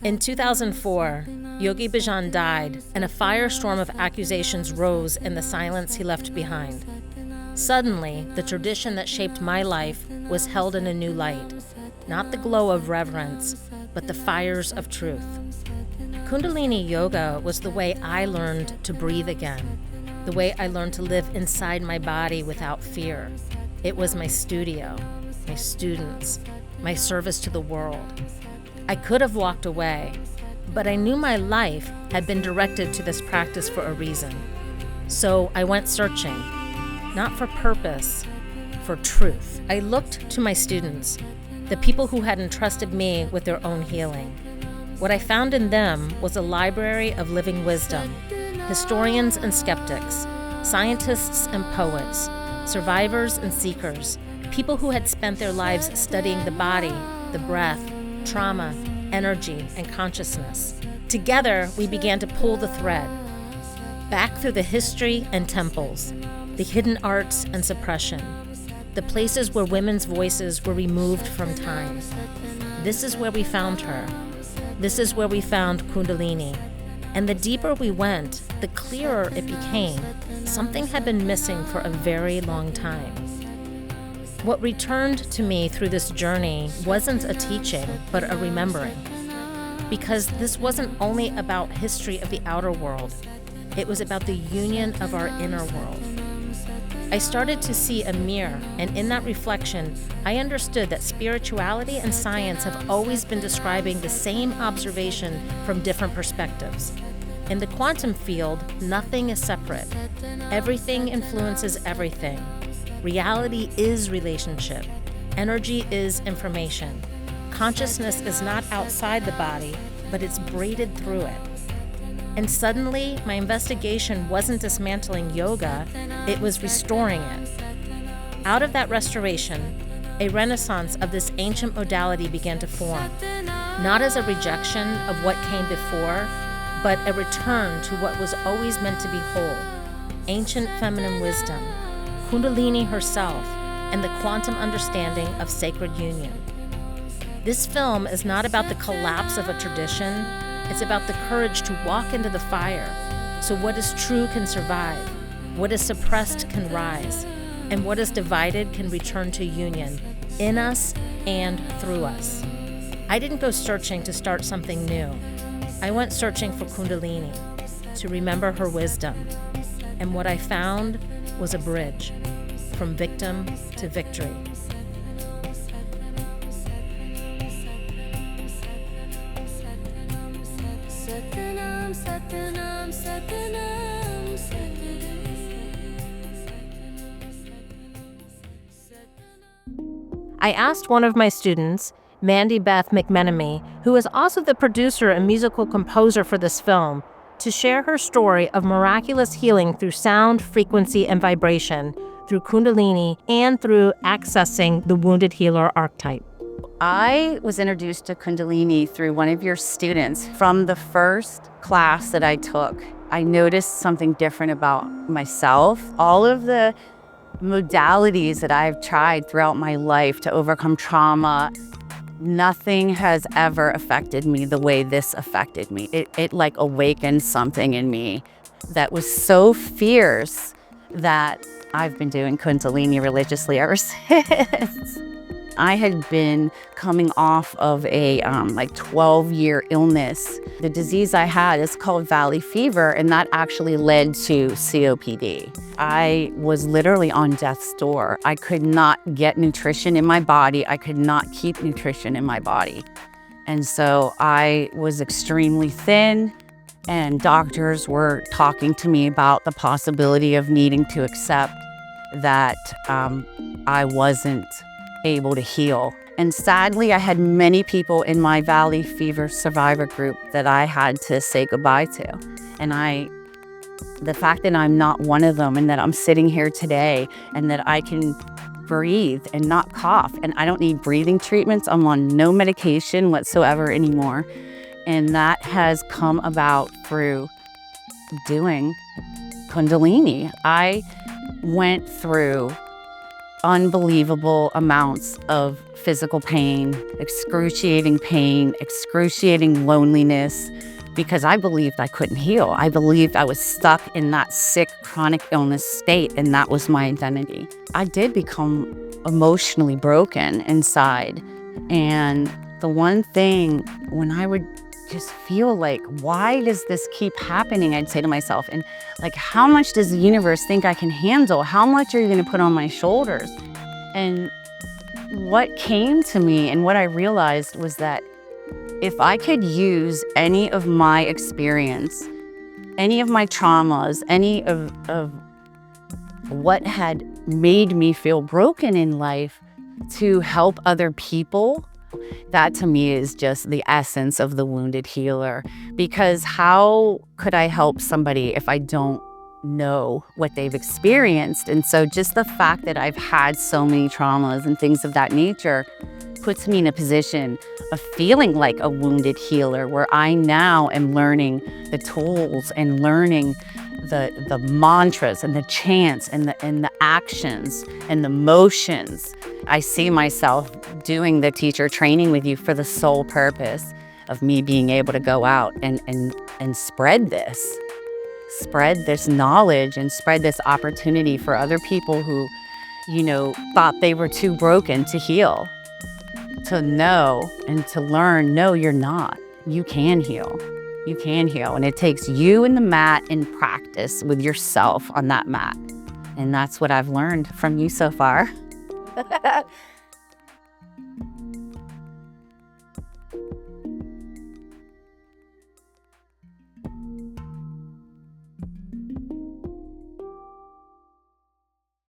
In 2004, Yogi Bhajan died, and a firestorm of accusations rose in the silence he left behind. Suddenly, the tradition that shaped my life was held in a new light, not the glow of reverence, but the fires of truth. Kundalini Yoga was the way I learned to breathe again, the way I learned to live inside my body without fear. It was my studio, my students, my service to the world. I could have walked away, but I knew my life had been directed to this practice for a reason. So I went searching, not for purpose, for truth. I looked to my students, the people who had entrusted me with their own healing. What I found in them was a library of living wisdom, historians and skeptics, scientists and poets, survivors and seekers, people who had spent their lives studying the body, the breath, trauma, energy, and consciousness. Together, we began to pull the thread, back through the history and temples, the hidden arts and suppression, the places where women's voices were removed from time. This is where we found her. This is where we found Kundalini. And the deeper we went, the clearer it became. Something had been missing for a very long time. What returned to me through this journey wasn't a teaching, but a remembering. Because this wasn't only about history of the outer world, it was about the union of our inner world. I started to see a mirror, and in that reflection, I understood that spirituality and science have always been describing the same observation from different perspectives. In the quantum field, nothing is separate. Everything influences everything. Reality is relationship. Energy is information. Consciousness is not outside the body, but it's braided through it. And suddenly, my investigation wasn't dismantling yoga, it was restoring it. Out of that restoration, a renaissance of this ancient modality began to form, not as a rejection of what came before, but a return to what was always meant to be whole, ancient feminine wisdom, Kundalini herself, and the quantum understanding of sacred union. This film is not about the collapse of a tradition, it's about the courage to walk into the fire, so what is true can survive, what is suppressed can rise, and what is divided can return to union, in us and through us. I didn't go searching to start something new. I went searching for Kundalini, to remember her wisdom. And what I found was a bridge from victim to victory. I asked one of my students, Mandi McMenamy, who is also the producer and musical composer for this film, to share her story of miraculous healing through sound, frequency, and vibration, through Kundalini, and through accessing the wounded healer archetype. I was introduced to Kundalini through one of your students. From the first class that I took, I noticed something different about myself. All of the modalities that I've tried throughout my life to overcome trauma, nothing has ever affected me the way this affected me. It like awakened something in me that was so fierce that I've been doing Kundalini religiously ever since. I had been coming off of a 12-year illness. The disease I had is called valley fever, and that actually led to COPD. I was literally on death's door. I could not get nutrition in my body. I could not keep nutrition in my body. And so I was extremely thin, and doctors were talking to me about the possibility of needing to accept that I wasn't able to heal. And sadly, I had many people in my valley fever survivor group that I had to say goodbye to. And the fact that I'm not one of them, and that I'm sitting here today, and that I can breathe and not cough, and I don't need breathing treatments. I'm on no medication whatsoever anymore. And that has come about through doing Kundalini. I went through unbelievable amounts of physical pain, excruciating loneliness, because I believed I couldn't heal. I believed I was stuck in that sick, chronic illness state, and that was my identity. I did become emotionally broken inside. And the one thing, when I would just feel like, why does this keep happening? I'd say to myself, and like, how much does the universe think I can handle? How much are you going to put on my shoulders? And what came to me and what I realized was that if I could use any of my experience, any of my traumas, any of what had made me feel broken in life to help other people, that to me is just the essence of the wounded healer. Because how could I help somebody if I don't know what they've experienced? And so just the fact that I've had so many traumas and things of that nature puts me in a position of feeling like a wounded healer, where I now am learning the tools and learning the mantras and the chants and the actions and the motions. I see myself doing the teacher training with you for the sole purpose of me being able to go out and spread this knowledge and spread this opportunity for other people who, thought they were too broken to heal, to know and to learn, no, you're not. You can heal. You can heal. And it takes you in the mat in practice with yourself on that mat. And that's what I've learned from you so far.